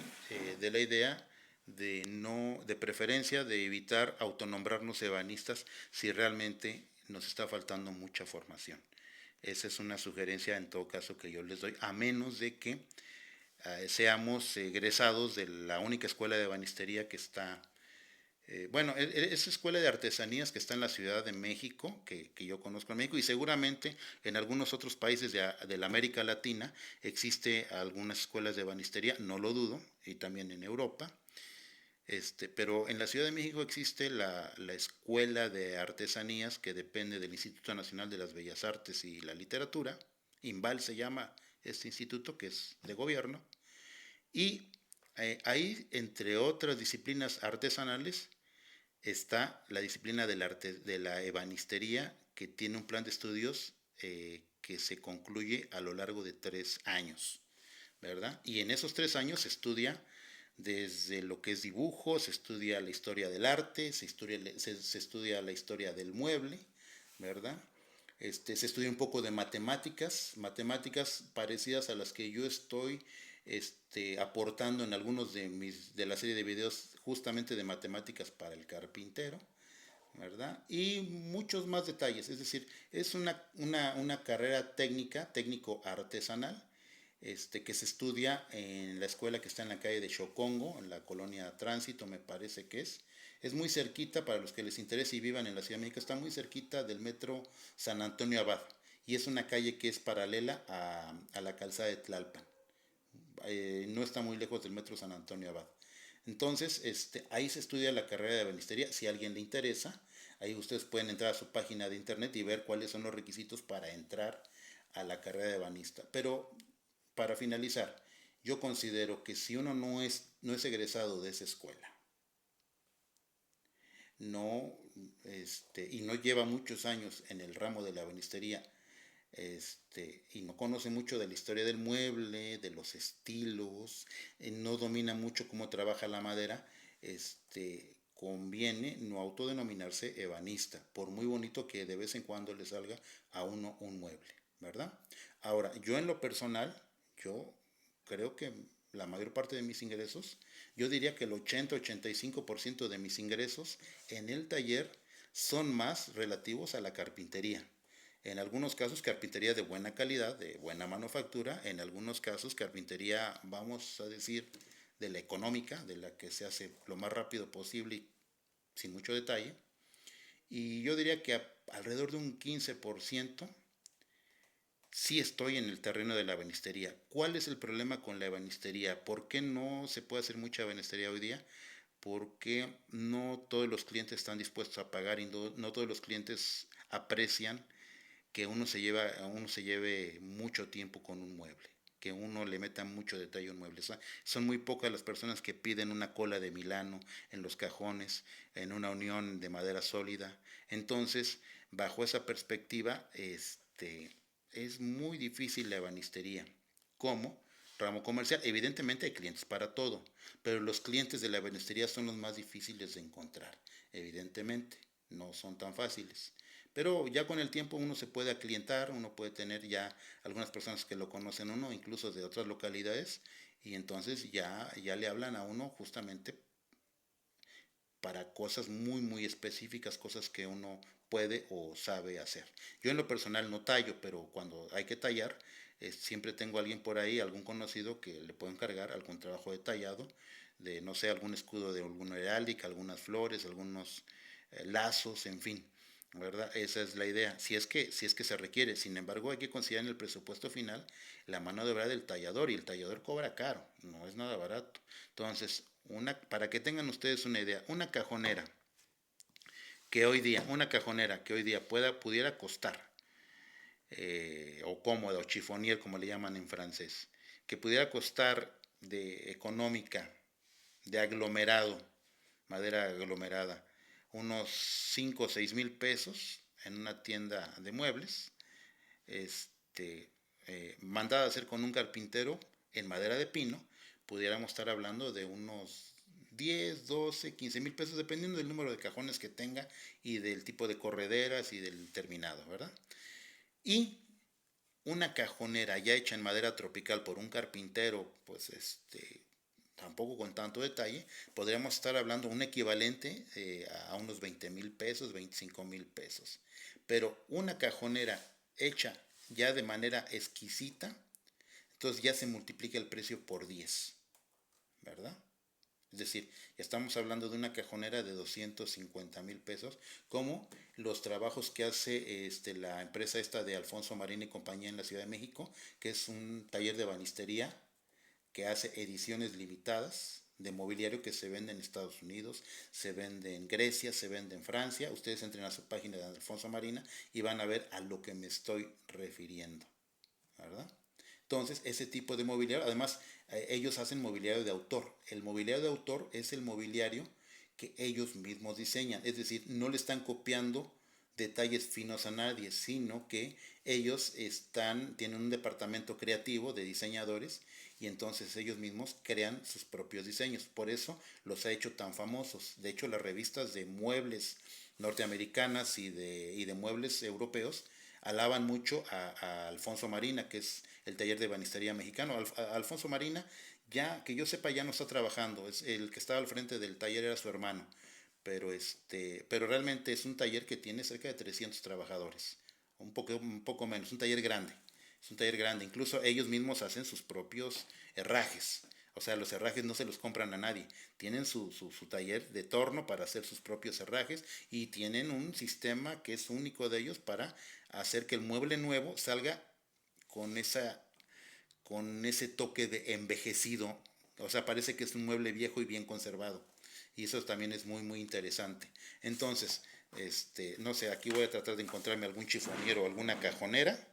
de la idea de no, de preferencia de evitar autonombrarnos ebanistas si realmente nos está faltando mucha formación. Esa es una sugerencia en todo caso que yo les doy, a menos de que seamos egresados de la única escuela de ebanistería que está bueno, esa escuela de artesanías que está en la Ciudad de México, que yo conozco en México, y seguramente en algunos otros países de la América Latina existe algunas escuelas de ebanistería, no lo dudo, y también en Europa. Pero en la Ciudad de México existe la Escuela de Artesanías que depende del Instituto Nacional de las Bellas Artes y la Literatura. INVAL se llama este instituto que es de gobierno. Y ahí, entre otras disciplinas artesanales, está la disciplina de la ebanistería, que tiene un plan de estudios que se concluye a lo largo de 3 años, ¿verdad? Y en esos 3 años se estudia desde lo que es dibujo, se estudia la historia del arte, se estudia la historia del mueble, ¿verdad? Se estudia un poco de matemáticas parecidas a las que yo estoy aportando en algunos de la serie de videos justamente de matemáticas para el carpintero, ¿verdad? Y muchos más detalles, es decir, es una carrera técnico-artesanal, que se estudia en la escuela que está en la calle de Chocongo, en la colonia Tránsito, me parece que es. Es muy cerquita, para los que les interese y vivan en la Ciudad de México, está muy cerquita del metro San Antonio Abad. Y es una calle que es paralela a la calzada de Tlalpan. No está muy lejos del metro San Antonio Abad. Entonces, ahí se estudia la carrera de ebanistería. Si a alguien le interesa, ahí ustedes pueden entrar a su página de internet y ver cuáles son los requisitos para entrar a la carrera de ebanista. Pero para finalizar, yo considero que si uno no es egresado de esa escuela, no, y no lleva muchos años en el ramo de la ebanistería, y no conoce mucho de la historia del mueble, de los estilos, no domina mucho cómo trabaja la madera, conviene no autodenominarse ebanista, por muy bonito que de vez en cuando le salga a uno un mueble, ¿verdad? Ahora, yo en lo personal, yo creo que la mayor parte de mis ingresos, yo diría que el 80-85% de mis ingresos en el taller son más relativos a la carpintería. En algunos casos carpintería de buena calidad, de buena manufactura, en algunos casos carpintería, vamos a decir, de la económica, de la que se hace lo más rápido posible y sin mucho detalle. Y yo diría que alrededor de un 15% sí estoy en el terreno de la ebanistería. ¿Cuál es el problema con la ebanistería? ¿Por qué no se puede hacer mucha ebanistería hoy día? Porque no todos los clientes están dispuestos a pagar y no todos los clientes aprecian que uno se lleve mucho tiempo con un mueble, que uno le meta mucho detalle a un mueble. Son muy pocas las personas que piden una cola de Milano en los cajones, en una unión de madera sólida. Entonces, bajo esa perspectiva, es muy difícil la ebanistería. ¿Cómo? Ramo comercial, evidentemente hay clientes para todo, pero los clientes de la ebanistería son los más difíciles de encontrar, evidentemente, no son tan fáciles. Pero ya con el tiempo uno se puede aclientar, uno puede tener ya algunas personas que lo conocen uno, incluso de otras localidades, y entonces ya le hablan a uno justamente para cosas muy, muy específicas, cosas que uno puede o sabe hacer. Yo en lo personal no tallo, pero cuando hay que tallar, siempre tengo a alguien por ahí, algún conocido que le puedo encargar algún trabajo de tallado, de no sé, algún escudo de alguna heráldica, algunas flores, algunos lazos, en fin. ¿Verdad? Esa es la idea, si es que se requiere. Sin embargo, hay que considerar en el presupuesto final la mano de obra del tallador, y el tallador cobra caro, no es nada barato. Entonces, para que tengan ustedes una idea, una cajonera que hoy día, una cajonera que hoy día pudiera costar, o cómoda, o chifonier, como le llaman en francés, que pudiera costar de económica, de aglomerado, madera aglomerada, unos 5 o 6 mil pesos en una tienda de muebles, este, mandada a hacer con un carpintero en madera de pino, pudiéramos estar hablando de unos 10, 12, 15 mil pesos, dependiendo del número de cajones que tenga y del tipo de correderas y del terminado, ¿verdad? Y una cajonera ya hecha en madera tropical por un carpintero, pues tampoco con tanto detalle, podríamos estar hablando un equivalente a unos 20,000 pesos, 25,000 pesos. Pero una cajonera hecha ya de manera exquisita, entonces ya se multiplica el precio por 10, ¿verdad? Es decir, estamos hablando de una cajonera de 250,000 pesos, como los trabajos que hace la empresa esta de Alfonso Marín y compañía en la Ciudad de México, que es un taller de banistería que hace ediciones limitadas de mobiliario que se vende en Estados Unidos, se vende en Grecia, se vende en Francia. Ustedes entren a su página de Alfonso Marina y van a ver a lo que me estoy refiriendo, ¿verdad? Entonces, ese tipo de mobiliario, además, ellos hacen mobiliario de autor. El mobiliario de autor es el mobiliario que ellos mismos diseñan, es decir, no le están copiando detalles finos a nadie, sino que ellos tienen un departamento creativo de diseñadores y entonces ellos mismos crean sus propios diseños. Por eso los ha hecho tan famosos. De hecho, las revistas de muebles norteamericanas y de muebles europeos alaban mucho a Alfonso Marina, que es el taller de banistería mexicano. Alfonso Marina, ya que yo sepa, ya no está trabajando. Es el que estaba al frente del taller era su hermano. Pero realmente es un taller que tiene cerca de 300 trabajadores, un poco menos, un taller grande. Es un taller grande, incluso ellos mismos hacen sus propios herrajes. O sea, los herrajes no se los compran a nadie. Tienen su taller de torno para hacer sus propios herrajes y tienen un sistema que es único de ellos para hacer que el mueble nuevo salga con con ese toque de envejecido. O sea, parece que es un mueble viejo y bien conservado. Y eso también es muy, muy interesante. Entonces, no sé, aquí voy a tratar de encontrarme algún chifoniero o alguna cajonera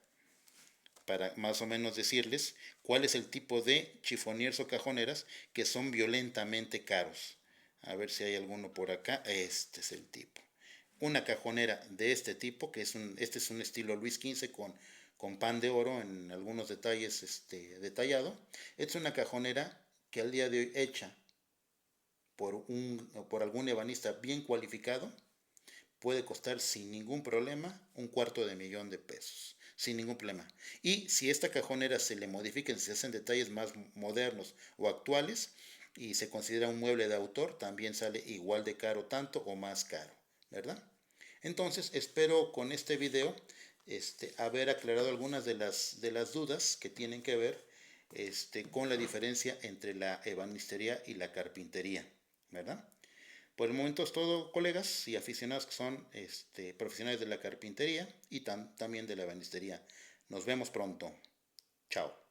para más o menos decirles cuál es el tipo de chifonieros o cajoneras que son violentamente caros. A ver si hay alguno por acá. Este es el tipo. Una cajonera de este tipo, que este es un estilo Luis XV con pan de oro en algunos detalles detallado. Es una cajonera que al día de hoy hecha por algún ebanista bien cualificado puede costar sin ningún problema $250,000 sin ningún problema. Y si esta cajonera se le modifica, se hacen detalles más modernos o actuales y se considera un mueble de autor, también sale igual de caro, tanto o más caro, ¿verdad? Entonces espero con este video haber aclarado algunas de las dudas que tienen que ver con la diferencia entre la ebanistería y la carpintería, ¿verdad? Por el momento es todo, colegas y aficionados que son profesionales de la carpintería y también de la ebanistería. Nos vemos pronto. Chao.